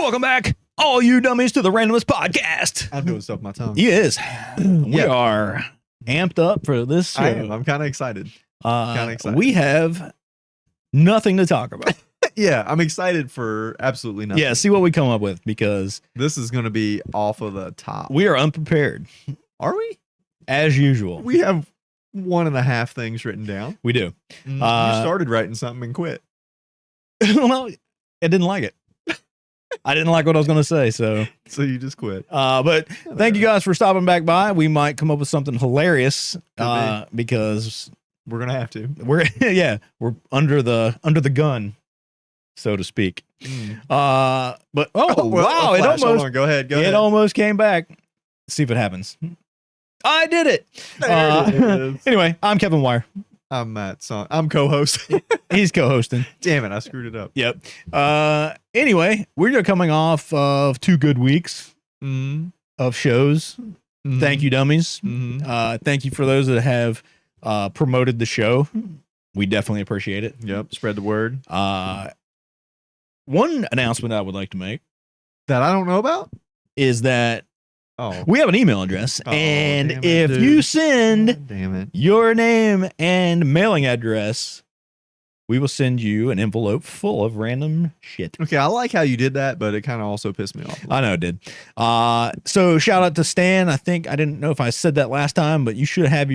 Welcome back, all you dummies, to the Randomest Podcast. I'm doing stuff with my tongue. Yes, we are amped up for this show. I am. I'm kind of excited. We have nothing to talk about. Yeah, I'm excited for absolutely nothing. Yeah, see what we come up with, because this is going to be off of the top. we are unprepared, Are we? as usual. We have 1.5 things written down. We do. You started writing something and quit. Well, I didn't like it. I didn't like what I was going to say, so you just quit. but thank you guys for stopping back by. We might come up with something hilarious because We're going to have to. we're under the gun, so to speak. But wow, it almost Hold on, go ahead. it almost came back. See if it happens. I did it. There it is. Anyway, I'm Kevin Wire. I'm Matt Son. I'm co-host. He's co-hosting. Damn it, I screwed it up. Yep. Anyway, we're coming off of 2 good weeks of shows. Thank you, dummies. Thank you for those that have promoted the show. We definitely appreciate it. Yep. Spread the word. One announcement I would like to make That I don't know about? is that Oh. we have an email address, and damn it, if dude. you send Damn it. your name and mailing address, we will send you an envelope full of random shit. Okay, I like how you did that, but it kind of also pissed me off. I know it did. So shout out to Stan. I didn't know if I said that last time, but you should have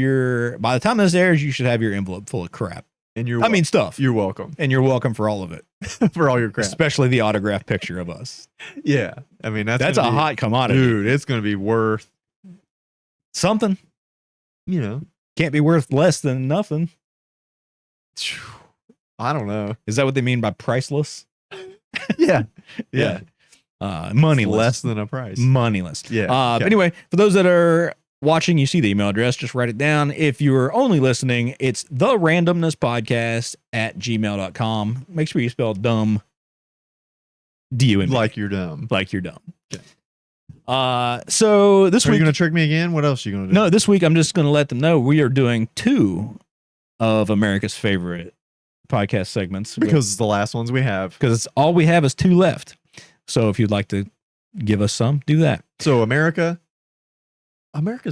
by the time this airs, you should have your envelope full of crap. And Stuff. you're welcome And you're welcome for all of it, for all your crap. especially the autographed picture of us. Yeah, I mean That's a hot commodity. dude. It's gonna be worth, Something can't be worth less than nothing. I don't know. Is that what they mean by priceless? Yeah, Moneyless. less than a price. Moneyless. Yeah. But anyway, for those that are watching, you see the email address, just write it down. If you're only listening, it's therandomnesspodcast@gmail.com. Make sure you spell dumb D-U-M-B. Like you're dumb. Like you're dumb. Okay. So this Are week, you gonna trick me again? What else are you gonna do? no, this week I'm just going to let them know we are doing 2 of America's favorite podcast segments because it's the last ones we have. it's all we have is 2 left. So if you'd like to give us some, do that. So America's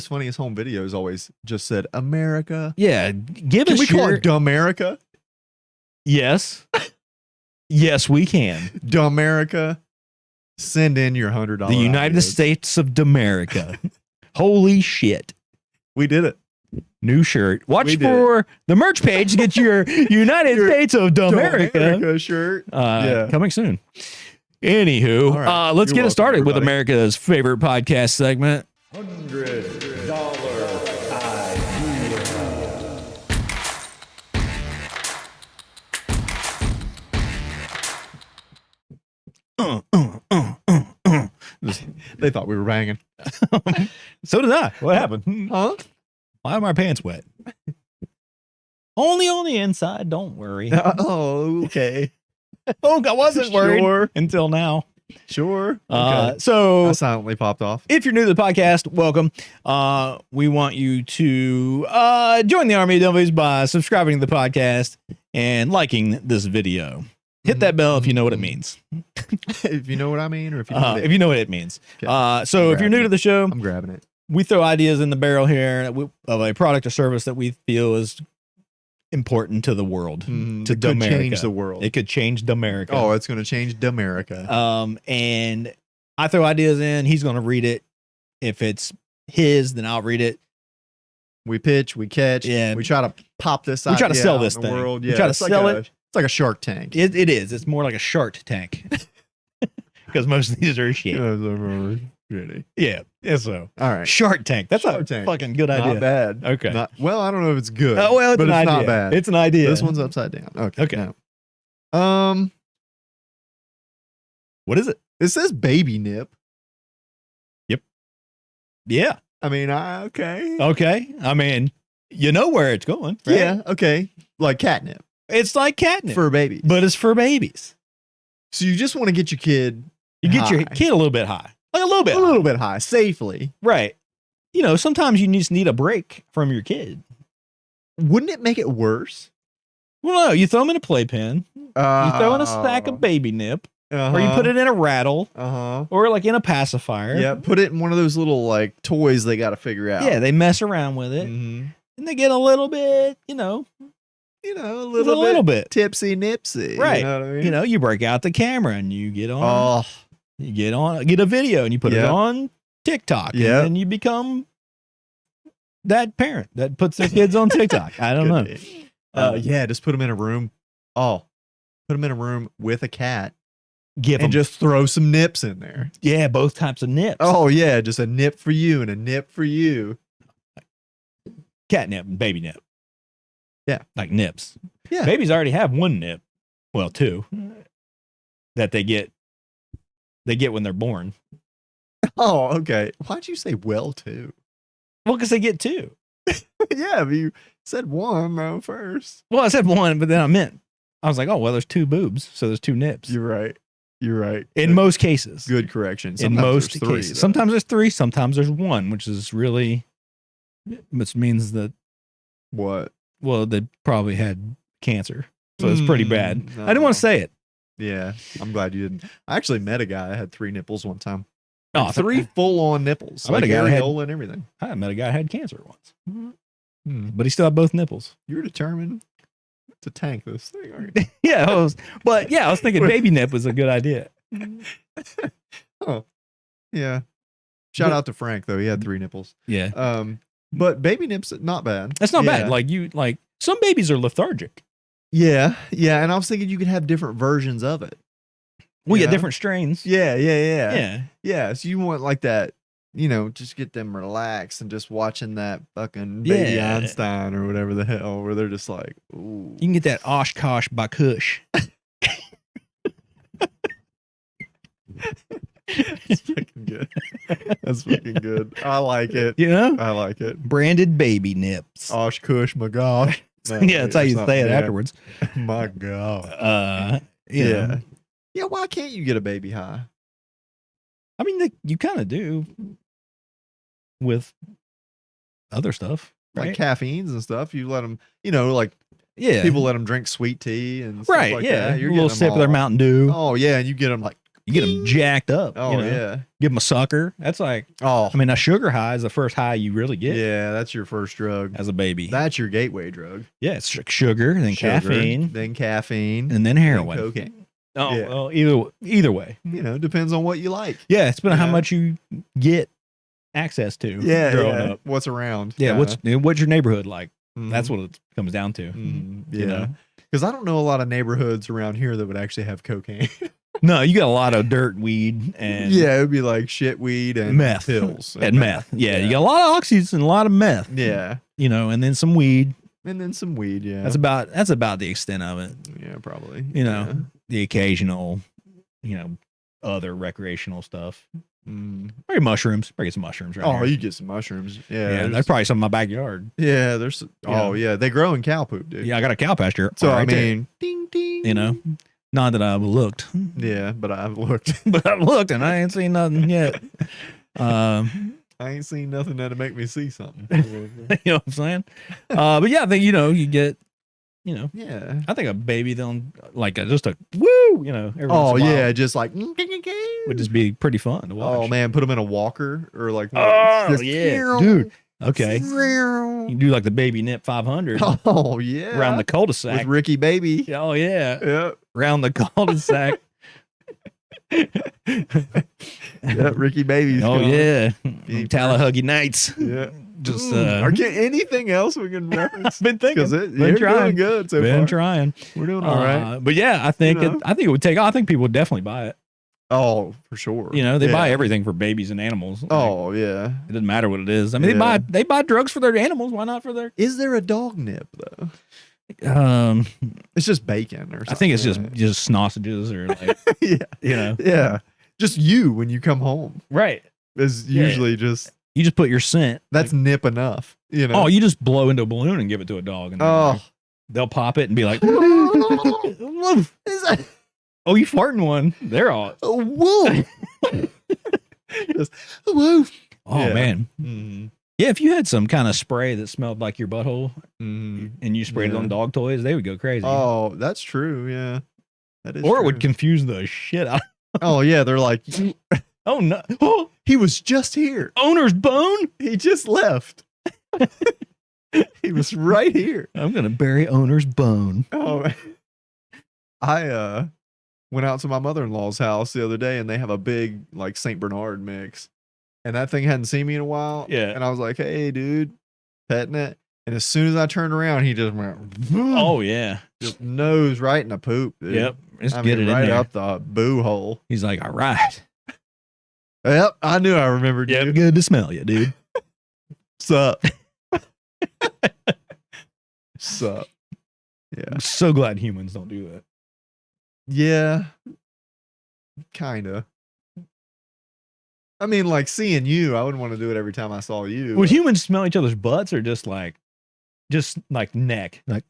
Funniest Home Videos always just said America. Yeah, give Can us we call it Dumberica? Yes. Yes, we can. Dumberica. Send in your $100. The United States of Dumberica. Holy shit. We did it. New shirt. Watch We did for the merch page to get your United States of Dumberica. Dumberica shirt. Coming soon. Anywho, All right. let's You're get it started welcome, with everybody. America's favorite podcast segment. $100 They thought we were banging. So did I. What happened? Huh? Why are my pants wet? Only on the inside. Don't worry. Oh, okay. Oh, I wasn't worried Sure. until now. Sure. Okay. So I silently popped off. if you're new to the podcast, welcome. We want you to join the Army of Dummies by subscribing to the podcast and liking this video. Hit that bell if you know what it means. If you know what I mean, or if you know what If you know what it means. Okay. So if you're new to the show, I'm grabbing it. we throw ideas in the barrel here of a product or service that we feel is important to the world. To It could Dumberica. change the world. It could change Dumberica. Oh, it's going to change Dumberica. And I throw ideas in. He's going to read it. If it's his, then I'll read it. We pitch, we catch. Yeah. We try to pop this We try to idea sell out this in the thing. world. We Yeah, try to it's like sell a- it. It's like a Shark Tank. It is. It's more like a Shark Tank. Because most of these are shit. Really? Yeah. So All right. Shark Tank. That's Shark a Tank. fucking good idea. Not bad. Okay. Well, I don't know if it's good. Well, it's but an it's idea. not bad. It's an idea. This one's upside down. Okay. Okay. Now. What is it? It says baby nip. Yeah. I mean, okay. Okay. I mean, you know where it's going. Right? Yeah. Okay. Like catnip It's like catnip, for babies. but it's for babies. So you just want to get your kid You get your high. kid a little bit high. Like a little bit. a little bit high safely. Right. You know, sometimes you just need a break from your kid. Wouldn't it make it worse? Well, no, you throw them in a playpen. You throw in a Oh. stack of baby nip. or you put it in a rattle, or like in a pacifier. Yeah, put it in one of those little like toys they got to figure out. Yeah, they mess around with it, and they get a little bit, a a little bit tipsy nipsy, right? You know what I mean? You break out the camera and you get on. You get a video and you put it on TikTok, and then you become that parent that puts their kids on TikTok. I don't know. Yeah, just put them in a room. Put them in a room with a cat. Just throw some nips in there. Yeah, both types of nips. Oh yeah, just a nip for you and a nip for you. Cat nip and baby nip. Yeah, like nips. Yeah, babies already have one nip, well, two, that they get when they're born. Oh, okay. Why'd you say well two? Well, because they get two. Yeah, but you said one though first. Well, I said one, but then I was like, oh well, there's two boobs, so there's two nips. You're right. In most cases. Good correction. Sometimes in most cases. Though. Sometimes there's three, sometimes there's one, which means that what? Well, they probably had cancer, so it's pretty bad. No. I didn't want to say it. Yeah, I'm glad you didn't. I actually met a guy that had 3 nipples one time. Oh, 3 full-on nipples. I met a guy and everything. I met a guy who had cancer once, but he still had both nipples. You're determined to tank this thing, aren't you? Yeah, I was thinking baby nip was a good idea. Oh, yeah. Shout out to Frank though. He had 3 nipples. Yeah. But baby nips, not bad. That's not bad. Like some babies are lethargic. Yeah, and I was thinking you could have different versions of it. Well, yeah, different strains. Yeah. So you want like that, just get them relaxed and just watching that fucking Baby Einstein or whatever the hell, where they're just like, ooh. You can get that Oshkosh by Kush. That's fucking good. That's fucking good. I like it. I like it. Branded baby nips. Oshkosh, my gosh. Yeah, that's how you say it afterwards. My God. Yeah. Yeah, why can't you get a baby high? I mean, you kind of do with other stuff, right? Like caffeines and stuff. You let them, people let them drink sweet tea and stuff like that. You're a little sip of their Mountain Dew. Oh, yeah, and you get them like, you get them jacked up. Oh, yeah. Give them a sucker. That's like, I mean, a sugar high is the first high you really get. Yeah, that's your first drug. As a baby. That's your gateway drug. Yeah, it's sugar, then caffeine. Then caffeine. And then heroin. Then cocaine. Oh, yeah. Well, either way. Depends on what you like. Yeah, it's been how much you get access to growing up. What's around. Yeah, what's your neighborhood like? That's what it comes down to. Yeah. Because I don't know a lot of neighborhoods around here that would actually have cocaine. No, you got a lot of dirt weed and it would be like shit weed and meth pills and meth. Yeah, you got a lot of oxys and a lot of meth. Yeah, and then some weed. Yeah, that's about the extent of it. Yeah, probably. The occasional, other recreational stuff. Probably mushrooms. Probably get some mushrooms. Oh, you get some mushrooms. Yeah, there's probably some in my backyard. Yeah, there's. Oh yeah, they grow in cow poop, dude. Yeah, I got a cow pasture. So I mean, ding ding. Not that I've looked. Yeah, but I've looked. And I ain't seen nothing yet. I ain't seen nothing that'll make me see something. You know what I'm saying? But yeah, I think, you get, yeah. I think a baby, then like just a woo, every once in a while just like would just be pretty fun to watch. Oh man, put them in a walker or like, dude. Okay. You can do like the baby nip 500. Oh yeah. Around the cul-de-sac. With Ricky Baby. Oh yeah. Yeah. Around the cul-de-sac. Yeah, Ricky Baby. Oh yeah. Tallahuggy nights. Yeah. Just anything else we can reference? Been thinking. You're doing good so far. Trying. We're doing all right. But yeah, I think it would take. I think people would definitely buy it. Oh, for sure. They buy everything for babies and animals. Oh yeah. It doesn't matter what it is. I mean, they buy drugs for their animals. Why not for their? Is there a dog nip though? It's just bacon or something. I think it's just sausages or like Yeah. Just you when you come home. Right. Is usually just you just put your scent. That's nip enough. Oh, you just blow into a balloon and give it to a dog and they'll pop it and be like oh, you farting one. They're all whoa. Just whoa. Oh man. Mm-hmm. Yeah, if you had some kind of spray that smelled like your butthole and you sprayed it on dog toys, they would go crazy. Oh, that's true. Yeah. That is Or it true. would confuse the shit out. Oh yeah, they're like, Oh no. Oh, he was just here. owner's bone? He just left. He was right here. I'm going to bury owner's bone. Oh, man. I went out to my mother-in-law's house the other day, and they have a big like Saint Bernard mix, and that thing hadn't seen me in a while. Yeah. And I was like, "Hey, dude," petting it, and as soon as I turned around, he just went, Oh, yeah. just nose right in the poop. Dude. Yep. Just I get mean, it right in there. up the boo hole. He's like, all right. Yep, I knew I remembered Yep. you. Good to smell you, dude. Sup? Sup? Yeah. I'm so glad humans don't do that. Yeah. Kinda. I mean, like seeing you, I wouldn't want to do it every time I saw you. Would humans smell each other's butts or just like neck? Like,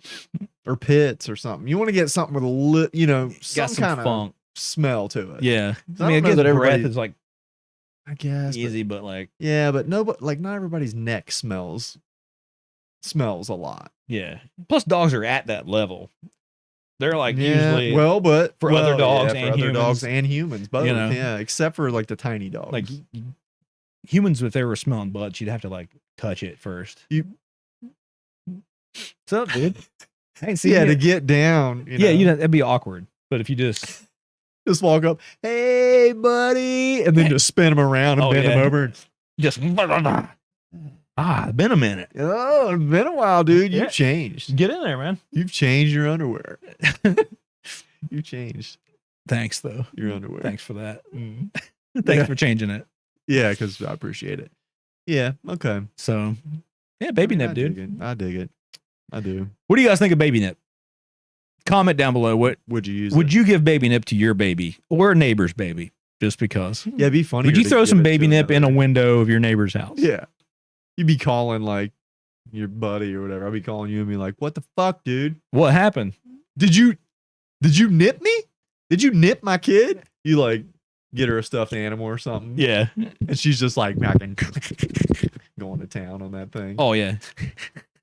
or pits or something. You want to get something with got some some kind of funk. smell to it. Yeah. I I mean, I don't know guess that breath everybody- is like I guess. easy, but like, Yeah, but not everybody's neck smells a lot. yeah. Plus, dogs are at that level. They're like Yeah, usually for other dogs for and other dogs humans, and humans, both. you know? Yeah, except for like the tiny dogs. like humans. If they were smelling butts, you'd have to like touch it first. What's up, dude? I ain't seen yeah, you. to get down. Yeah, that'd be awkward. But if you just just walk up, hey buddy, and then just spin them around and Oh, bend yeah. them over. And, just it's been a minute. oh, it's been a while, dude. You've Yeah. changed. Get in there, man. You've changed your underwear. You changed Thanks though. your underwear. Thanks for that. Mm. Thanks Yeah. for changing it. Yeah, because I appreciate it. Yeah. Okay. So, yeah, baby I nip, dude. dig it. I dig it. I do. What do you guys think of baby nip? Comment down below. What Would you use? would you give baby nip to your baby or a neighbor's baby? Just because. Yeah, it'd be funny. Would you throw some baby nip in a window of your neighbor's house? Yeah. You'd be calling like your buddy or whatever. I'd be calling you and be like, "What the fuck, dude? What happened? Did you nip me? Did you nip my kid?" You like get her a stuffed animal or something. Yeah. And she's just like knocking, going to town on that thing. Oh yeah.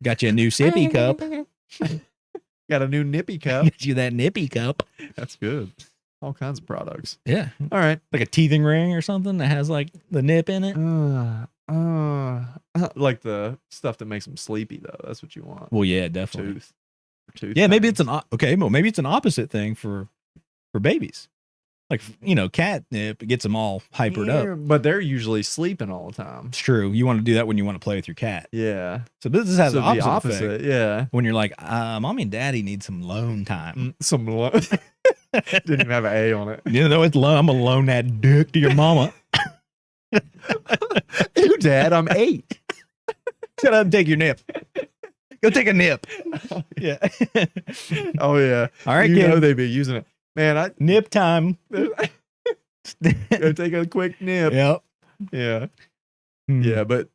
Got you a new sippy cup. Got a new nippy cup. Got you that nippy cup. That's good. All kinds of products. Yeah. All right. Like a teething ring or something that has like the nip in it. Like the stuff that makes them sleepy though. That's what you want. Well, yeah, definitely. Tooth. Yeah, maybe it's things. well, maybe it's an opposite thing for babies. Like, catnip, it gets them all hypered up. Yeah, but they're usually sleeping all the time. It's true. You want to do that when you want to play with your cat. Yeah. So this has So the opposite, effect. Yeah. When you're like, mommy and daddy need some alone time. Some didn't even have an A on it. You know, it's loan. I'm gonna loan that dick to your mama. Ew, Dad, I'm 8. Shut up and take your nip. Go take a nip. Yeah. Oh yeah. All right, you kid. know they'd be using it. Man, Nip time. go take a quick nip. Yep. Yeah. Hmm. Yeah, but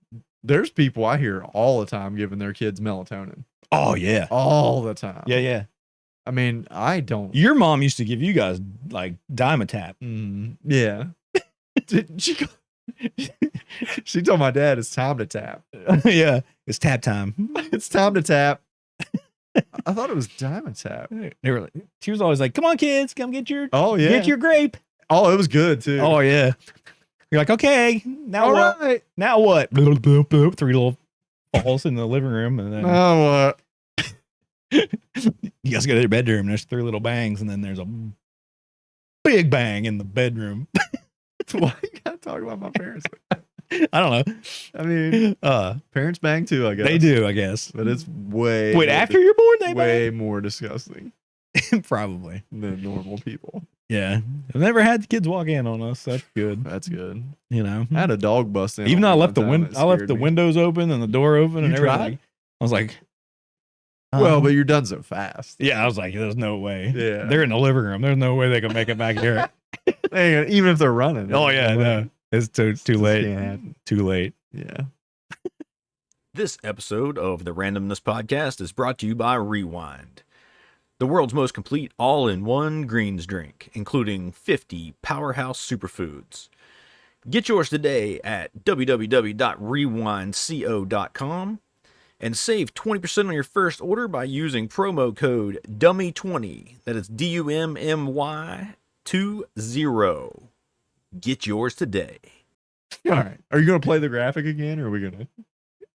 there's people I hear all the time giving their kids melatonin. Oh yeah. All the time. Yeah, yeah. I mean, I don't. Your mom used to give you guys like Dimetap. Yeah. She told my dad it's time to tap. Yeah. It's tap time. It's time to tap. I thought it was Diamond Tap. They were she was always like, "Come on, kids, come get your Get your grape." Oh, it was good too. Oh yeah. You're like, okay, now all what? right. Now what? Bloop, bloop, bloop. 3 little balls in the living room, and then Now what? you guys go to their bedroom. And there's 3 little bangs, and then there's a big bang in the bedroom. Why you gotta talk about my parents? I don't know. I mean, parents bang too, I guess. They do, I guess. But it's way Wait, more after you're born, they way more disgusting bang? Probably. than normal people. Yeah, I've never had the kids walk in on us. That's good. That's good. You know, I had a dog bust in. even though I on me left the one time, I left the me. windows open and the door open and You everything. tried? I was like, Well, but you're done so fast. yeah, I was like, there's no way. Yeah. They're in the living room. There's no way they can make it back here. Even if they're running. Oh yeah, no, it's too late. can't happen. Too late. Yeah. This episode of the Randomness Podcast is brought to you by Rewind, the world's most complete all-in-one greens drink, including 50 powerhouse superfoods. Get yours today at www.rewindco.com. and save 20% on your first order by using promo code DUMMY20. That is DUMMY20. Get yours today. All right. Are you going to play the graphic again, or are we going to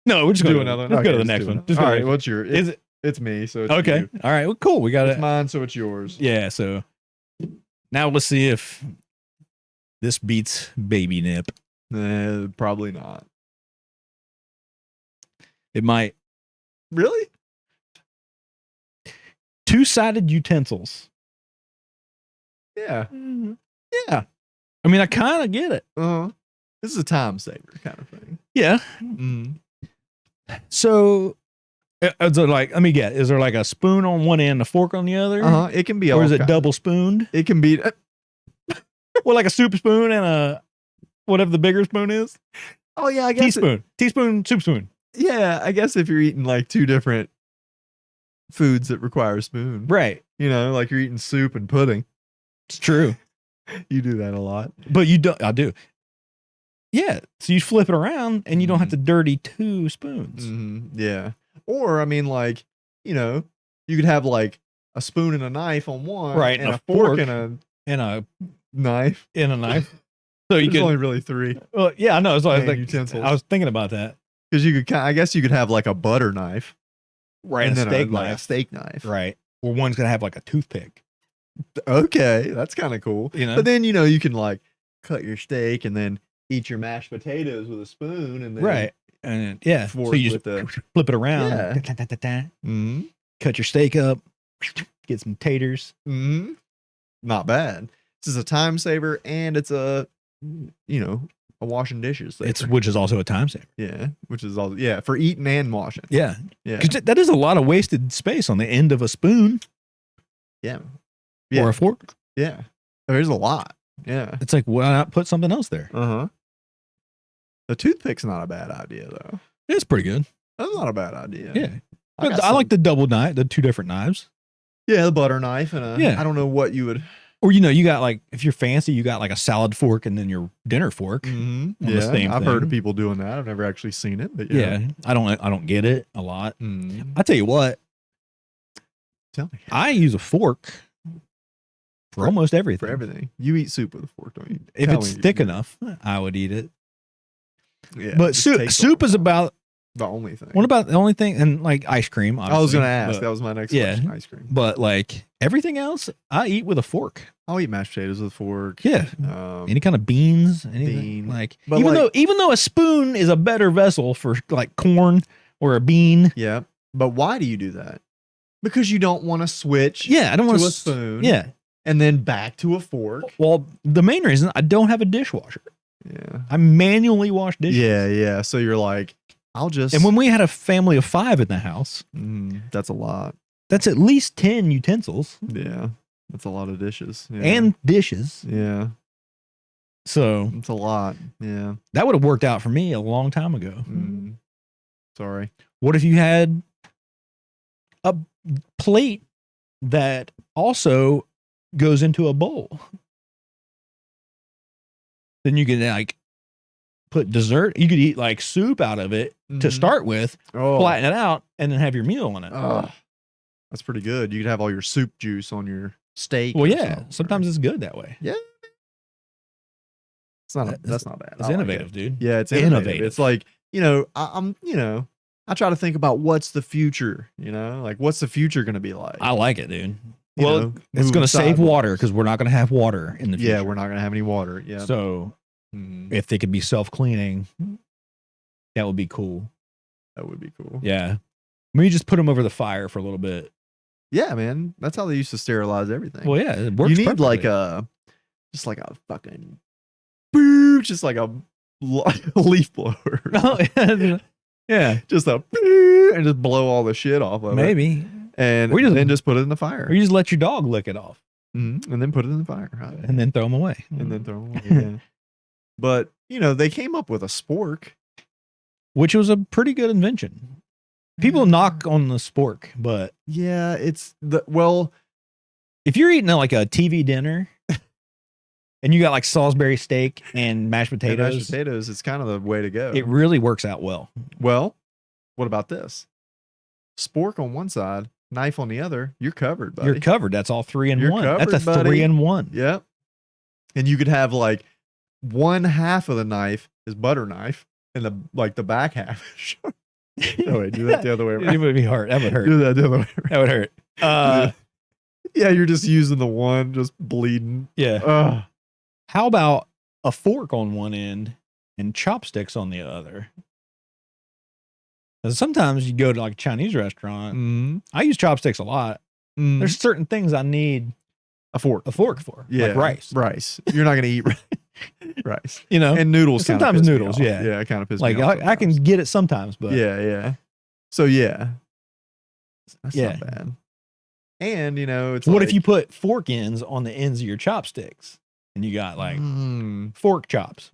No, we're just going do to another one? Let's go Okay, to the let's next do one. another. Just go All to the right. next What's your? Is it It's me, so it's okay? you. All right. Well, cool. We got It's it. mine, so it's yours. Yeah. So now let's see if this beats Baby Nip. Probably not. It might. Really? Two-sided utensils. Yeah. Yeah. I mean, I kind of get it. This is a time saver kind of thing. Yeah. So, is there like, let me get, is there like a spoon on one end, a fork on the other? It can be Or all is it kinds. double spooned? It can be. Well, like a soup spoon and a, whatever the bigger spoon is? Oh yeah, I guess. Teaspoon, soup spoon. Yeah, I guess if you're eating like two different foods that require a spoon, Right. you know, like you're eating soup and pudding. It's true. You do that a lot. But you don't, I do. Yeah. So you flip it around and you don't have to dirty two spoons. Yeah. Or, I mean, like, you know, you could have like a spoon and a knife on one. Right, And and a a fork fork and a knife. knife. So you There's could, only really three. well, yeah, I know. So main utensils. I was thinking about that. Because you could, I guess you could have like a butter knife. Right. And And a then steak like a knife. steak knife. Right. Or one's going to have like a toothpick. Okay. That's kind of cool. You know? But then, you know, you can like cut your steak and then eat your mashed potatoes with a spoon. And then Right. And yeah. So fork you with just the. flip it around. Yeah. Da-da-da-da-da. Cut your steak up. Get some taters. Not bad. This is a time saver and it's a, you know, a washing dishes saver. Which is also a time saver. Yeah, which is all for eating and washing. Yeah. Yeah. Because that is a lot of wasted space on the end of a spoon Yeah. or a fork. Yeah. There's a lot. Yeah. It's like, why not put something else there? The toothpick's not a bad idea though. It's pretty good. That's not a bad idea. Yeah. I But I like the double knife, the two different knives. Yeah, the butter knife and Yeah. I don't know what you would. Or, you know, you got like, if you're fancy, you got like a salad fork and then your dinner fork. Yeah, the same I've heard of thing. people doing that. I've never actually seen it, but Yeah. I don't get it a lot. Mm. I tell you what, Tell me. I use a fork for almost everything. For everything. You eat soup with a fork, don't you? If Tell it's me. thick enough, I would eat it. Yeah. But it just takes soup a is while. about, the only thing. what about the only thing? And like ice cream, I was obviously, going to ask. but- That was my next yeah. question. Ice cream. But like everything else, I eat with a fork. I'll eat mashed potatoes with a fork. Yeah. Any kind of beans, anything. Bean. Like, But even though a spoon is a better vessel for like corn or a bean. Yeah. But why do you do that? Because you don't want to switch Yeah, I don't to want a spoon. Yeah. And then back to a fork. Well, the main reason I don't have a dishwasher. Yeah. I manually wash dishes. Yeah. So you're like, I'll just. And when we had a family of 5 in the house, that's a lot. that's at least 10 utensils Yeah. That's a lot of dishes. Yeah. and dishes. Yeah. So It's a lot. Yeah. that would have worked out for me a long time ago. Sorry. What if you had a plate that also goes into a bowl? Then you could like put dessert. You could eat like soup out of it to start with, flatten it out, and then have your meal in it. That's pretty good. You could have all your soup juice on your steak. Well, or yeah. something, Sometimes right? it's good that way. Yeah. It's not. That's not bad. It's I like innovative, it. dude. Yeah, it's innovative. Innovative. It's like, you know, I'm, you know, I try to think about what's the future. You know, like what's the future going to be like? I like it, dude. You Well, know, it's moving going to save sideways. water because we're not going to have water in the future. Yeah, we're not going to have any water. Yeah. So if they could be self-cleaning, that would be cool. That would be cool. Yeah. Maybe just put them over the fire for a little bit. Yeah, man. That's how they used to sterilize everything. Well, yeah, it works. You need like perfectly. just like a fucking, boo, just like a leaf blower. Oh, yeah, Just a boo, and just blow all the shit off of it. maybe. And We just- then just put it in the fire. Or you just let your dog lick it off And then put it in the fire. Right? and then throw them away. And then throw them away. Yeah. But, you know, they came up with a spork. Which was a pretty good invention. People knock on the spork, but Yeah, it's the, well, if you're eating like a TV dinner and you got like Salisbury steak and mashed potatoes, mashed potatoes, it's kind of the way to go. it really works out well. Well, what about this? spork on one side, knife on the other, you're covered, buddy. You're covered. That's all 3 in You're 1. covered, That's a buddy. 3 in 1. Yep. And you could have like one half of the knife is butter knife, and the back half is sharp. Oh wait, do that the other way around. It would be hard. That would hurt. Do that the other way around. That would hurt. Yeah, you're just using the one, just bleeding. Yeah. Ugh. How about a fork on one end and chopsticks on the other? 'Cause sometimes you go to like a Chinese restaurant. Mm-hmm. I use chopsticks a lot. There's certain things I need a fork for. Yeah, Like rice. Rice. You're not gonna eat rice. You know, And noodles. kinda Sometimes piss me noodles, off. yeah. Yeah, it kind of pisses like me off. I can sometimes. get it sometimes, but Yeah. So yeah, that's Yeah. not bad. And it's what like, if you put fork ends on the ends of your chopsticks and you got like fork chops?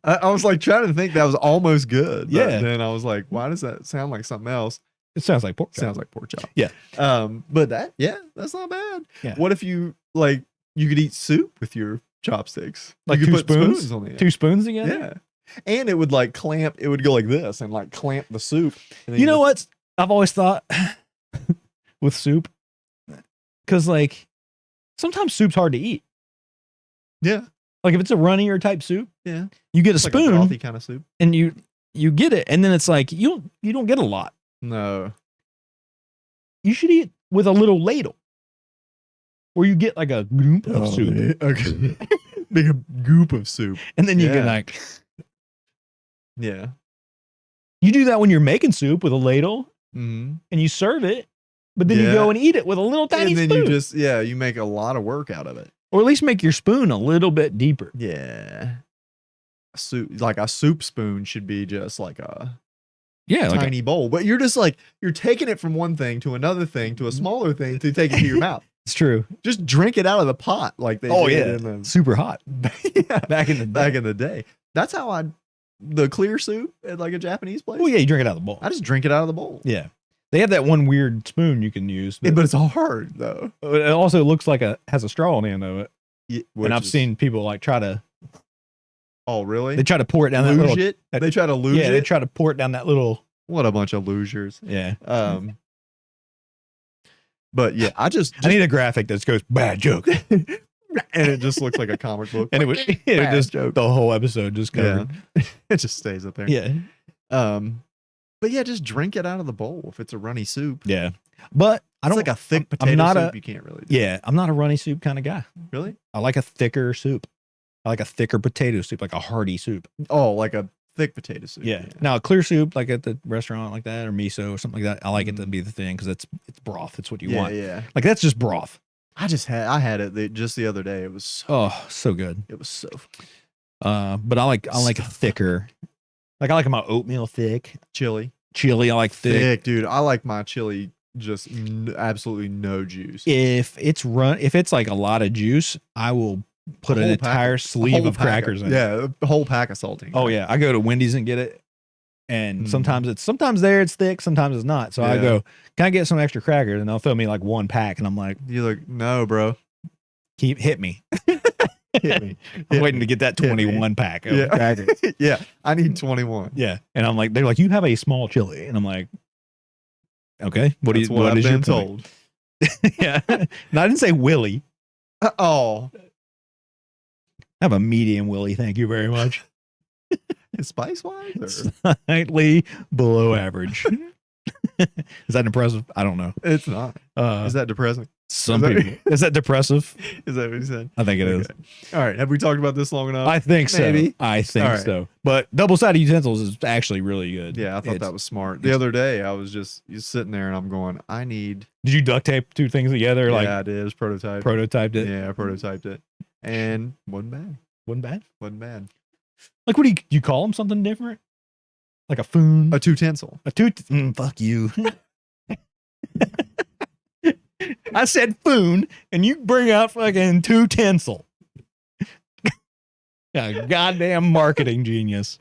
I was like trying to think that was almost good. But Yeah. then I was like, why does that sound like something else? It sounds like pork. Sounds like pork chop. Yeah. But that's not bad. Yeah. What if you could eat soup with your chopsticks? Like you could two put spoons? on the end. 2 spoons together? Yeah. And it would clamp, it would go like this and clamp the soup. And then You know what? I've always thought with soup, because sometimes soup's hard to eat. Yeah. Like if it's a runnier type soup, Yeah. you get a Like a spoon brothy kind of soup. and you get it, and then it's like you don't get a lot. No. You should eat with a little ladle, where you get like a goop of soup, man. Okay. Big goop of soup. and then you Yeah. get like Yeah. you do that when you're making soup with a ladle, Mm-hmm. and you serve it, but then you Yeah. go and eat it with a little tiny And then spoon, you make a lot of work out of it. or at least make your spoon a little bit deeper. Yeah. A soup spoon should be just like a Yeah, like tiny bowl, but you're just you're taking it from one thing to another thing to a smaller thing to take it to your mouth. it's true. Just drink it out of the pot like they did in Super hot yeah, back in the day. back in the day. That's how the clear soup at a Japanese place. Well, yeah, you drink it out of the bowl. I just drink it out of the bowl. Yeah, they have that one weird spoon you can use, But it's hard though. it also looks like has a straw on the end of it. Yeah, And I've seen people try to Oh, really? they try to pour it down that luge little. it. They try to luge Yeah, they it. try to pour it down that little. What a bunch of losers. Yeah, But yeah, I I need a graphic that just goes bad joke, and it just looks like a comic book. and it would just joke. the whole episode just covered. Yeah. It just stays up there. Yeah, But yeah, just drink it out of the bowl if it's a runny soup. yeah. But I It's don't like a thick I'm potato not soup. You can't really do. Yeah, I'm not a runny soup kind of guy. Really? I like a thicker soup. I like a thicker potato soup, like a hearty soup. Oh, like a thick potato soup. Yeah. Now a clear soup, like at the restaurant, like that, or miso or something like that. I like it to be the thing because it's broth. It's what you want. Yeah. Like that's just broth. I had it just the other day. It was So good. it was so But I like a thicker. Like I like my oatmeal thick. chili. Chili, I like thick. Dude. I like my chili just absolutely no juice. If it's like a lot of juice, I will put A an whole pack entire of- sleeve whole of pack crackers in it. Yeah, a whole pack of saltine. Oh yeah, I go to Wendy's and get it, and Mm. sometimes there it's thick, sometimes it's not. So I Yeah. go, can I get some extra crackers? And they'll throw me like one pack, and I'm like, You're like, no, bro. hit me. Hit me. I'm waiting to get that Hit me. 21 pack of Yeah. crackers. Yeah, I need 21. Yeah, and I'm like, they're like, you have a small chili, and I'm like, okay, That's what I've is your been point? told. Yeah, no, I didn't say Willie. Oh, I have a medium Willie, thank you very much. spice wise? Slightly below average. Is that impressive? I don't know. It's not. Is that depressing? Some is that- people. Is that depressive? Is that what you said? I think it is. Okay. All right. Have we talked about this long enough? I think so. Maybe. I think All right. so. But double-sided utensils is actually really good. Yeah, I thought It's- that was smart. The other day, I was just sitting there and I'm going, I need. Did you duct tape 2 things together? Yeah, Like I did. It was prototype. prototyped it? Yeah, I prototyped it. And wasn't bad. Wasn't bad. Wasn't bad. Like, what do you call them? Something different? Like a foon? A 2-tensile. A two? Fuck you. I said foon, and you bring out fucking 2-tensile. Yeah, goddamn marketing genius.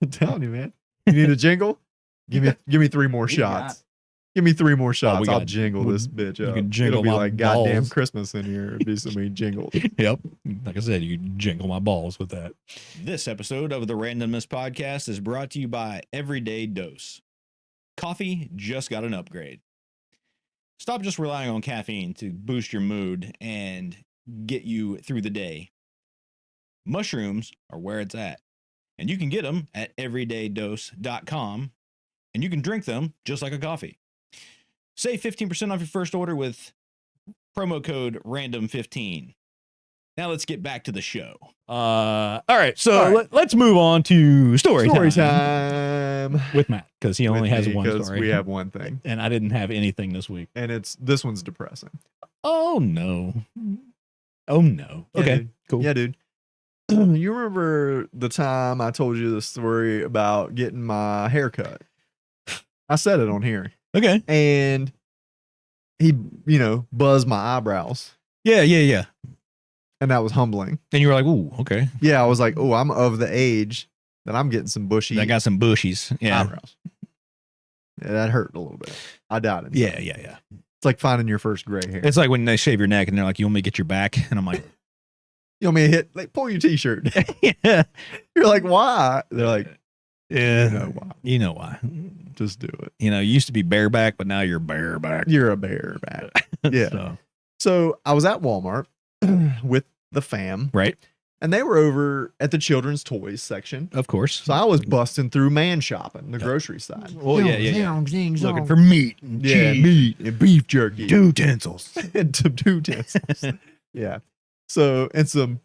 I'm telling you, man. You need a jingle? Give me 3 more shots. Give me 3 more shots. we I'll got- jingle we- this bitch you up. can jingle It'll be my like goddamn balls. Christmas in here. It'd be so many jingles. Yep. Like I said, you jingle my balls with that. This episode of the Randomness Podcast is brought to you by Everyday Dose. Coffee just got an upgrade. Stop just relying on caffeine to boost your mood and get you through the day. Mushrooms are where it's at. And you can get them at everydaydose.com. And you can drink them just like a coffee. Save 15% off your first order with promo code RANDOM15. Now let's get back to the show. All right, so All right. let's move on to story time with Matt, because he only With has me, one 'cause story. we have one thing, And I didn't have anything this week. and this one's depressing. Oh no. Oh no. Yeah, Okay, dude. cool. Yeah, dude. You remember the time I told you the story about getting my hair cut? I said it on here. Okay. And he, buzzed my eyebrows. Yeah. And that was humbling. And you were like, ooh, okay. Yeah, I was like, oh, I'm of the age that I'm getting some bushy I got some bushies. Yeah. eyebrows. Yeah, that hurt a little bit. I doubt it. Yeah. It's like finding your first gray hair. It's like when they shave your neck and they're like, you want me to get your back? And I'm like, You want me to pull your t-shirt? yeah. You're like, why? They're like, Yeah. you know why. You know why. Just do it. You used to be bareback, but now you're bareback. You're a bareback. Yeah. So I was at Walmart with the fam, Right. and they were over at the children's toys section. Of course. So I was busting through man shopping, the grocery side. Well, yeah. Looking for meat and Yeah, cheese, meat and beef jerky. utensils. And some utensils. Yeah. So, and some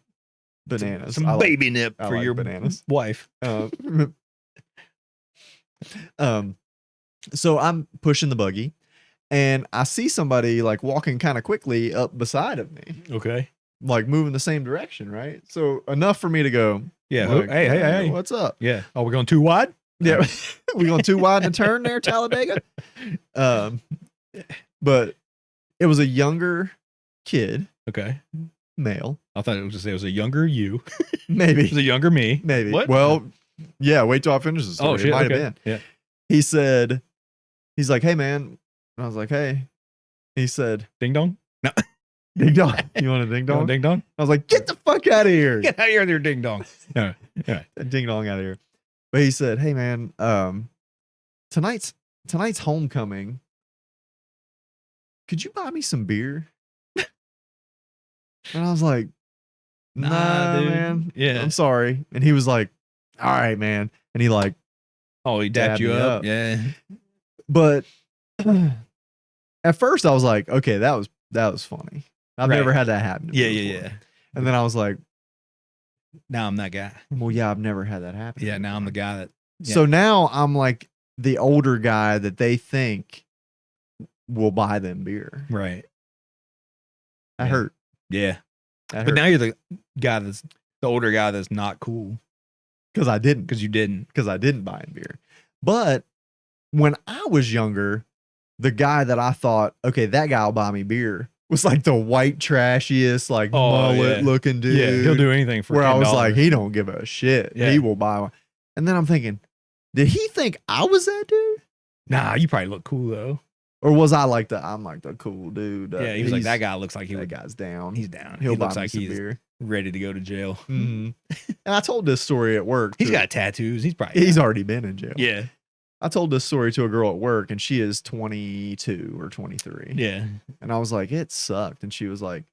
bananas. Some I like- baby nip I for like your bananas. wife. So I'm pushing the buggy, and I see somebody like walking kind of quickly up beside of me, Okay. like moving the same direction, right? So enough for me to go, Yeah. like, Hey. what's up? Yeah. Oh, we're going too wide? Yeah, we going too wide in the turn there, Talladega. But it was a younger kid, Okay. male, I thought it was to say it was a younger you. It maybe, was a younger me. maybe. What? Well, yeah. Wait till I finish this. Oh, shit. It might Okay. have been. Yeah. He said, he's like, hey man. And I was like, hey. He said, Ding dong. No. ding dong. You want a ding You want dong? ding dong? I was like, get the fuck out of here. Get out of here with your ding dong. Yeah. Ding dong out of here. But he said, hey man, tonight's homecoming. Could you buy me some beer? And I was like, nah, dude. man. Yeah. I'm sorry. And he was like, all right, man. And he like, Oh, he dapped Dab you me up. up. Yeah. but at first I was like, okay, that was funny. I've Right. never had that happen to me Yeah. before. And then I was like, Now I'm that guy. well, yeah, I've never had that happen. to Yeah. me Now I'm the before. guy that. Yeah. So now I'm like the older guy that they think will buy them beer. Right. That Yeah. hurt. Yeah. That But hurt. now you're the guy that's the older guy that's not cool Because I didn't. because you didn't. Because I didn't buy him beer. But when I was younger, the guy that I thought, okay, that guy will buy me beer was like the white trashiest, like Oh, mullet yeah. looking dude. Yeah. He'll do anything for where I was $10. like, he don't give a shit. Yeah. He will buy one. And then I'm thinking, did he think I was that dude? Nah, you probably look cool though. Or was I like I'm like the cool dude? Yeah. He was like, he's- that guy looks like he That would. guy's down. He's down. He'll He buy looks me like some he's beer. ready to go to jail. Mhm. And I told this story at work. He's to- got tattoos. He's probably. He's already been in jail. Yeah. I told this story to a girl at work, and she is 22 or 23. Yeah. And I was like, it sucked. And she was like,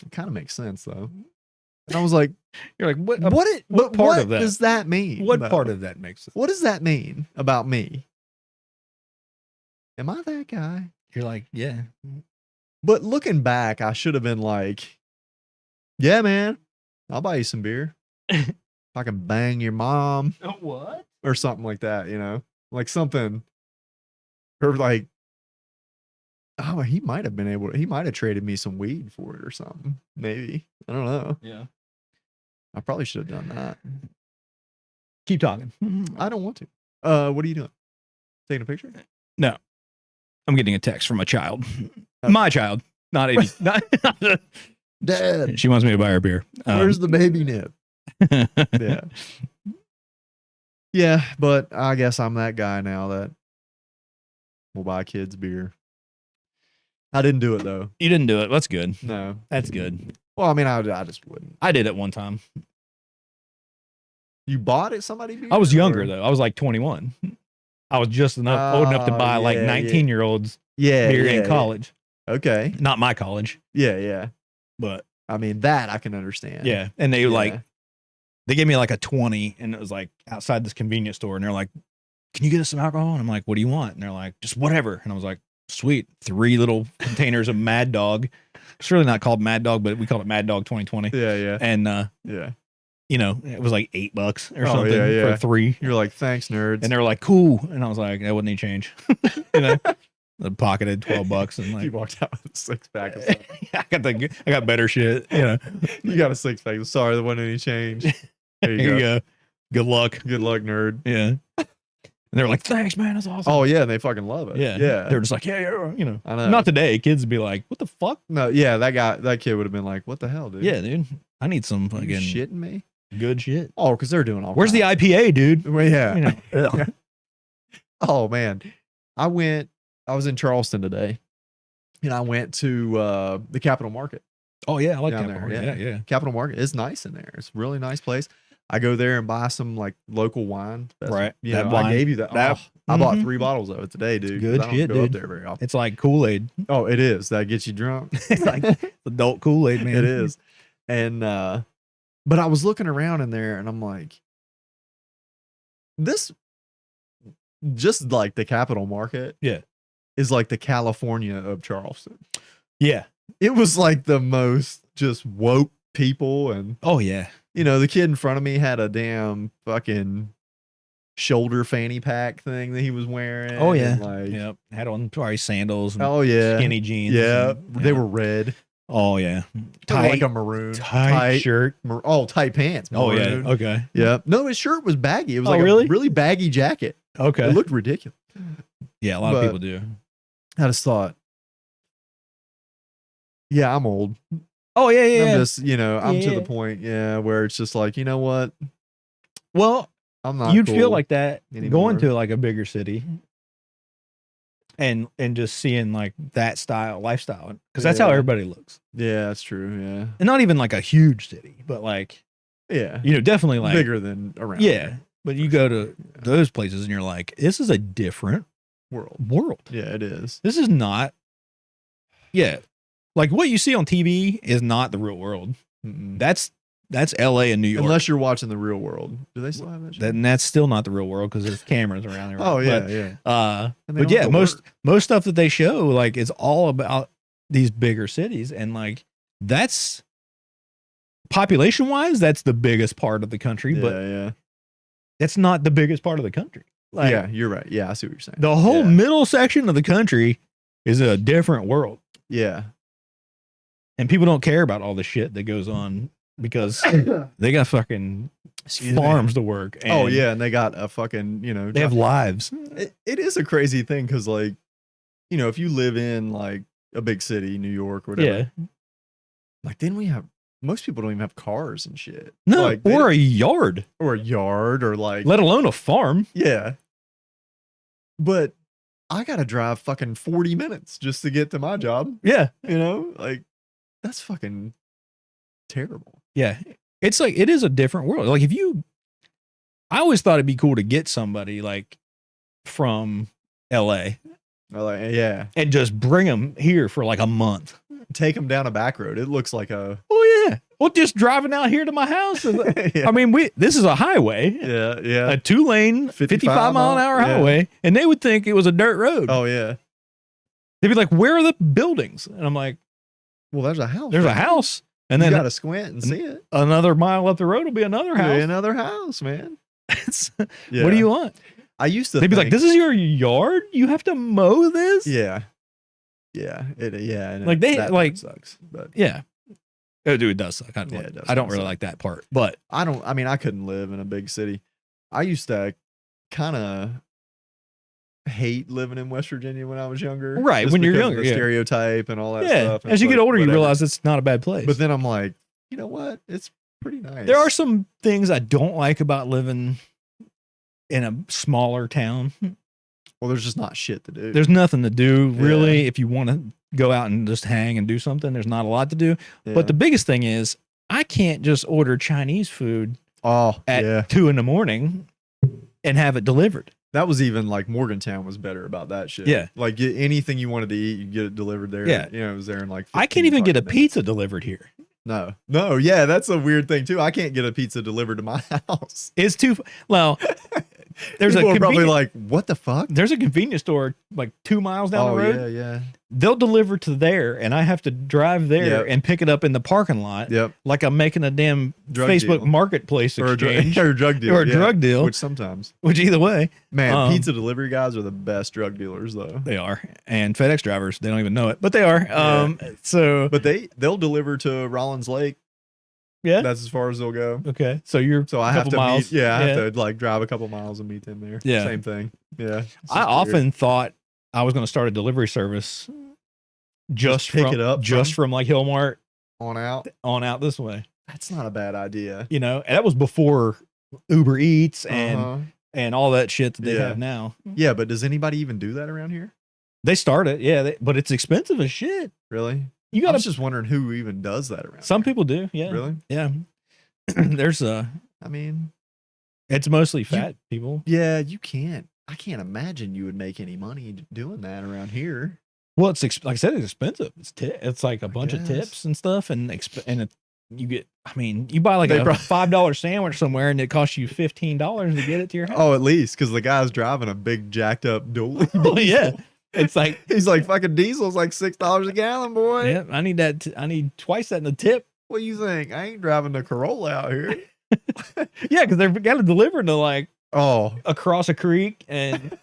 it kind of makes sense though. And I was like, You're like, what? what part of that? does that mean? What though? part of that makes sense? What does that mean about me? Am I that guy? You're like, yeah. But looking back, I should have been like, yeah, man, I'll buy you some beer. If I can bang your mom What? or something like that, like something, or like, oh, he might have traded me some weed for it or something. Maybe. I don't know. Yeah. I probably should have done that. Keep talking. I don't want to. What are you doing? Taking a picture? No. I'm getting a text from a child. My child. Not Amy. Dad, She wants me to buy her beer. where's the baby nip? Yeah. Yeah, but I guess I'm that guy now that We'll buy kids beer. I didn't do it though. You didn't do it. That's good. No. That's good. Well, I mean, I just wouldn't. I did it one time. You bought it somebody beer? I was younger or- though. I was like 21. I was just old enough to buy like yeah, 19-year-olds Yeah. beer yeah, in college. Okay. Not my college, Yeah. but I mean, that I can understand. yeah. And they Yeah. like they gave me like a 20, and it was like outside this convenience store, and they're like, "Can you get us some alcohol?" And I'm like, "What do you want?" And they're like, "Just whatever." And I was like, "Sweet." 3 little containers of Mad Dog. It's really not called Mad Dog, but we called it Mad Dog 2020. Yeah. And Yeah. you know, it was like $8 or Oh, something yeah. for 3. You're like, thanks, nerds. And they were like, "Cool." And I was like, "That wasn't any change." You know, I pocketed $12 and you like, walked out with a 6-pack of something. I got better shit. You know, You got a 6-pack. Sorry, there wasn't any change. There here you go. Good luck. Good luck, nerd. Yeah. And they were like, "Thanks, man. That's awesome." Oh yeah, they fucking love it. yeah. Yeah. They're just like, yeah. You know, I know. not today. Kids would be like, "What the fuck?" No, yeah, that kid would have been like, what the hell, dude? Yeah, dude. I need some You fucking shitting me? good shit. Oh, because they're doing all Where's the kinds. IPA, dude? Well, yeah. You know, ugh. Oh man. I was in Charleston today, and I went to the Capitol Market. Oh yeah, I like Down that. there, Yeah, yeah. yeah. Capitol Market is nice in there. It's a really nice place. I go there and buy some like local wine. Right. You That know, wine. I gave you that. That- I bought Mhm. 3 bottles of it today, dude. 'cause Good I don't shit, go up dude. there very often. It's like Kool-Aid. Oh, it is. That gets you drunk. It's like adult Kool-Aid, man. It is. And but I was looking around in there and I'm like, this just like the Capitol Market, Yeah. is like the California of Charleston. Yeah. It was like the most just woke people, and Oh yeah. you know, the kid in front of me had a damn fucking shoulder fanny pack thing that he was wearing. Oh yeah. and, like Yep. Had on probably sandals and oh yeah, skinny jeans. yeah, and- they were red. Oh yeah. Tight, like a maroon, tight shirt. tight pants. Oh yeah. maroon. Okay. Yeah. No, his shirt was baggy. It was Oh, like really? a really baggy jacket. Okay. It looked ridiculous. Yeah, a lot of but- people do. I just thought, yeah, I'm old. Oh yeah, yeah. I'm just, you know, I'm to Yeah. the point, yeah, where it's just like, you know what? Well, I'm not. you'd feel cool like that anymore. going to like a bigger city and just seeing like that lifestyle, because that's how Yeah. everybody looks. Yeah, that's true. Yeah. And not even like a huge city, but like, Yeah. you know, definitely like Bigger than around. yeah. here. But you go to those places and you're like, this is a different World. world. Yeah, it is. This is not, yeah. Like what you see on TV is not the real world. Mm-mm. That's LA and New York. Unless you're watching the real world. Do they still have that shit? And that's still not the real world because there's cameras around there. Oh, yeah, But, yeah. and And they but don't yeah, have to work. most stuff that they show like it's all about these bigger cities, and like that's population wise, that's the biggest part of the country, Yeah, but yeah. that's not the biggest part of the country. Like Yeah, you're right. Yeah, I see what you're saying. the whole Yeah. middle section of the country is a different world, Yeah. and people don't care about all the shit that goes on because they got fucking Excuse me. farms to work. And Oh, yeah. And they got a fucking, you know, they have lives. it is a crazy thing because, like, you know, if you live in like a big city, New York, or whatever, Yeah, like then most people don't even have cars and shit. no, like, they or don't- a yard, or a yard, or like, let alone a farm. yeah. But I gotta drive fucking 40 minutes just to get to my job. Yeah, You know, like that's fucking terrible. yeah. It's like it is a different world. Like if you, I always thought it'd be cool to get somebody like from LA Like, yeah, and just bring them here for like a month. take them down a back road. It looks like a. Oh yeah. Well, just driving out here to my house. yeah. I mean, this is a highway, yeah, yeah. a 2-lane, 55 mile an hour yeah. highway, and they would think it was a dirt road. Oh yeah. They'd be like, "Where are the buildings?" And I'm like, Well, there's a house. "There's a right house," and there. You then gotta squint and see it. another mile up the road will be another Be house. another house, man. Yeah. What do you want? I used to. They'd be like, think- "This is your yard? You have to mow this?" Yeah. Yeah. And Like, they- that like- sucks. But Yeah. Oh, dude, it does suck. Yeah, it does I don't kinda really suck. like that part, but I mean, I couldn't live in a big city. I used to kind of hate living in West Virginia when I was younger. Right, just when you're because of younger, the yeah. stereotype and all that yeah, stuff. as you It's get like, older, you whatever. realize it's not a bad place. But then I'm like, you know what? It's pretty nice. there are some things I don't like about living in a smaller town. Well, there's just not shit to do. There's nothing to do really. If you want to go out and just hang and do something, there's not a lot to do. Yeah. But the biggest thing is I can't just order Chinese food at 2 a.m. and have it delivered. That was even like Morgantown was better about that shit. Yeah. Like anything you wanted to eat, you get it delivered there. Yeah. You know, it was there in like I can't even get a 15 pizza delivered here. minutes. No. Yeah, that's a weird thing too. I can't get a pizza delivered to my house. It's too well. There's People a are probably convenience, like, what the fuck? there's a convenience store like 2 miles down the road. Yeah. They'll deliver to there, and I have to drive there and pick it up in the parking lot. Yep. Like I'm making a damn Drug Facebook deal. Marketplace Or a exchange drug deal. or a drug deal. Which sometimes. Which either way, Man, pizza delivery guys are the best drug dealers though. they are, and FedEx drivers, they don't even know it, but they are. So, But they'll deliver to Rollins Lake. yeah, That's as far as they'll go. okay. So you're So I a have couple to miles. meet. Yeah, I have to like drive a couple miles and meet them there. Yeah. Same thing. Yeah. It's I just weird. often thought I was going to start a delivery service just pick from it up from like Hillmart on out. on out this way. That's not a bad idea. You know, and that was before Uber Eats and Uh-huh. and all that shit that they Yeah. have now. Yeah, but does anybody even do that around here? They start it, yeah, but it's expensive as shit. Really? You I got was to. just wondering who even does that around. Some here. people do, yeah, Really? yeah. There's I mean, it's mostly fat people. yeah, you can't. I can't imagine you would make any money doing that around here. Well, it's like I said, it's expensive. It's like a bunch of guess. tips and stuff, and you get. I mean, you buy like They a prob- $5 sandwich somewhere, and it costs you $15 to get it to your house. Oh, at least because the guy's driving a big jacked up dually. Oh yeah, it's like He's like, fucking diesel's like $6 a gallon, boy. yeah. I need that. I need twice that in the tip. What do you think? I ain't driving the Corolla out here. Yeah, because they've got to deliver to like Oh, across a creek and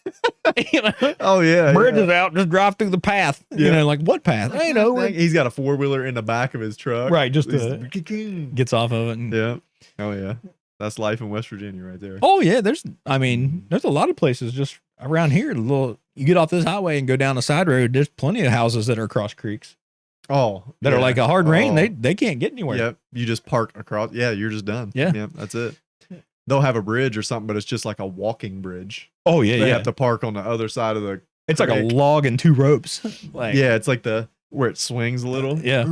you know oh yeah. bridges out. Just drive through the path. You Yeah. know, like what path? I know. Dang, he's got a 4-wheeler in the back of his truck. Right, just He's- gets off of it. And, yeah. Oh yeah. That's life in West Virginia right there. Oh yeah, there's a lot of places just around here. You get off this highway and go down the side road. There's plenty of houses that are across creeks Oh, that are yeah. like a hard rain. Oh. They can't get anywhere. Yep. You just park across. Yeah, you're just done. Yeah. Yep. That's it. They'll have a bridge or something, but it's just like a walking bridge. Oh yeah, They yeah. have to park on the other side of the. It's like a creek. log and 2 ropes. Like Yeah, it's like where it swings a little. yeah.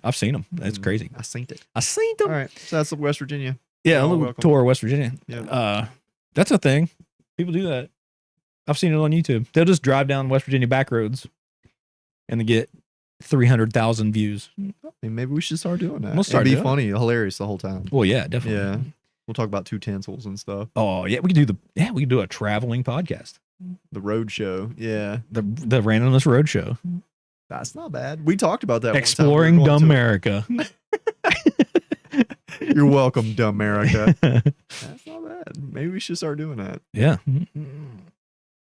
I've seen them. It's crazy. I seen it. I seen them. All right, so that's West Virginia. Yeah, a Oh, little welcome. tour of West Virginia. Yeah. That's a thing. People do that. I've seen it on YouTube. They'll just drive down West Virginia back roads and they get 300,000 views. I mean, maybe we should start doing that. We'll start It'd be doing funny, hilarious the whole time. Well, yeah, definitely. Yeah, we'll talk about 2 tensils and stuff. Oh, yeah. We could do a traveling podcast. The road show. Yeah, The Randomness Roadshow. that's not bad. We talked about that. Exploring one time. Dumberica. You're welcome, Dumberica. That's not bad. Maybe we should start doing that. Yeah.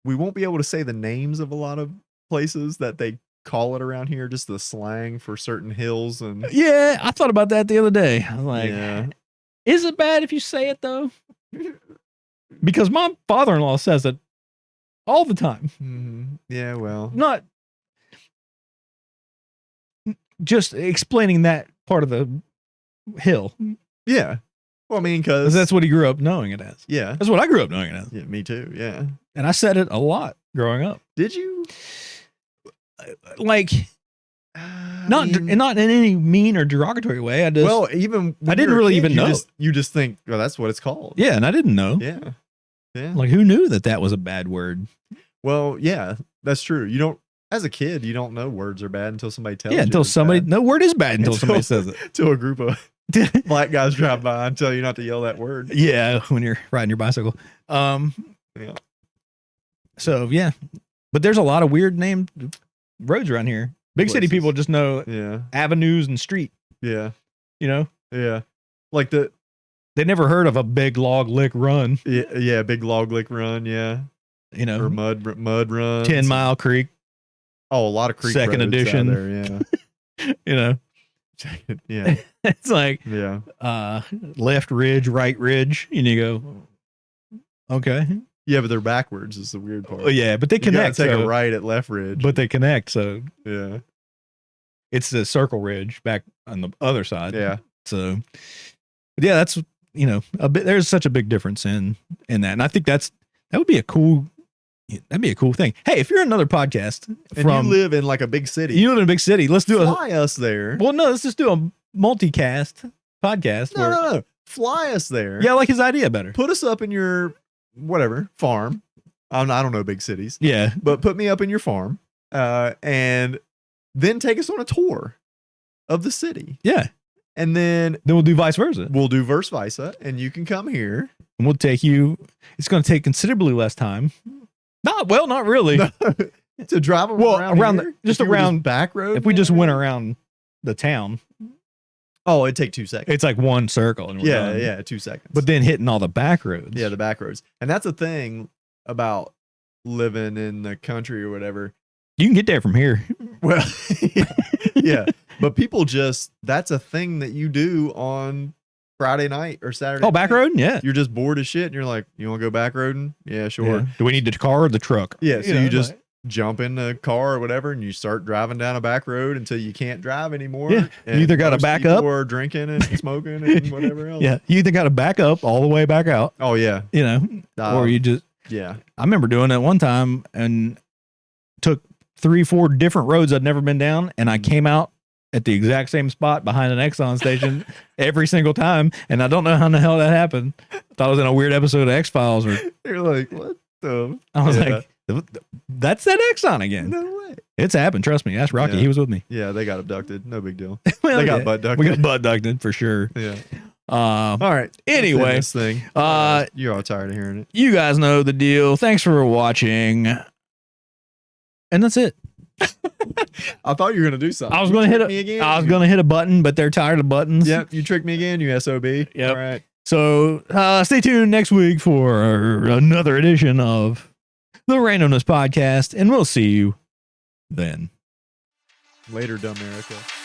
We won't be able to say the names of a lot of places that they call it around here, just the slang for certain hills and Yeah, I thought about that the other day. I was like, yeah. is it bad if you say it though? Because my father-in-law says it all the time. Mhm. Yeah, well, Not just explaining that part of the hill. yeah. Well, I mean, 'Cause because that's what he grew up knowing it as. yeah, That's what I grew up knowing it as. yeah, me too. Yeah. And I said it a lot growing up. Did you? Like, I not mean, not in any mean or derogatory way. I just, well, even when I didn't you're a really kid, even know. You just think, well, that's what it's called. yeah, and I didn't know. Yeah. Yeah. Like, who knew that was a bad word? Well, yeah, that's true. You don't, as a kid, you don't know words are bad until somebody tells you. Yeah, until it's somebody, bad. no word is bad until somebody says it. Until a group of black guys drive by and tell you not to yell that word. Yeah, when you're riding your bicycle. Yeah. So yeah, but there's a lot of weird named roads around here. Big city Places. people just know Yeah. avenues and street. Yeah. You know, Yeah. Like they never heard of a Big Log Lick Run. yeah, Big Log Lick Run. Yeah. You know, Or mud run. 10 Mile Creek. Oh, a lot of creek Second roads out edition. there. You know, Yeah. Yeah. it's like Yeah. left ridge, right ridge, and you go, okay, Yeah, but they're backwards is the weird part. oh, yeah, but they You gotta connect. take so- a right at Left Ridge. but they connect, so yeah. it's the circle ridge back on the other side. Yeah. So, but yeah, that's, you know, a bit. There's such a big difference in that, and I think that would be a cool That'd be a cool thing. Hey, if you're another podcast And you live in like a big city, you live in a big city, let's do fly us there. Well, no, let's just do a multicast podcast. No. Fly us there. Yeah, I like his idea better. Put us up in your whatever farm. I don't know big cities. Yeah. But put me up in your farm, and then take us on a tour of the city. Yeah. And then we'll do vice versa. We'll do verse versa, and you can come here. And we'll take you. It's going to take considerably less time. Not really. To drive around here? Just around back road. If we just went around the town. Oh, it'd take 2 seconds. It's like one circle. And we're done. Yeah, 2 seconds. But then hitting all the back roads. Yeah, the back roads. And that's the thing about living in the country or whatever. You can get there from here. Well, yeah. But people that's a thing that you do on Friday night or Saturday. Oh, back road? Yeah. You're just bored as shit and you're like, you want to go back roading? Yeah, sure. Yeah. Do we need the car or the truck? Yeah. So you just jump in the car or whatever and you start driving down a back road until you can't drive anymore. Yeah. And you either got to back up or drinking and smoking and whatever else. Yeah. You either got to back up all the way back out. Oh, yeah. Or you just. Yeah. I remember doing it one time and took 3-4 different roads I'd never been down. And I came out at the exact same spot behind an Exxon station every single time. And I don't know how in the hell that happened. Thought I was in a weird episode of X-Files. You're like, what the? I was like, that's that Exxon again. No way. It's happened. Trust me. Ask Rocky. Yeah. He was with me. Yeah, they got abducted. No big deal. Well, they got butt abducted. We got butt abducted for sure. Yeah. All right. Anyway, this thing. You're all tired of hearing it. You guys know the deal. Thanks for watching. And that's it. I thought you were gonna do something. I was gonna hit a button, but they're tired of buttons. Yep, you tricked me again, you SOB. Yep. All right. So stay tuned next week for another edition of the Randomness Podcast, and we'll see you then. Later, Dumberica.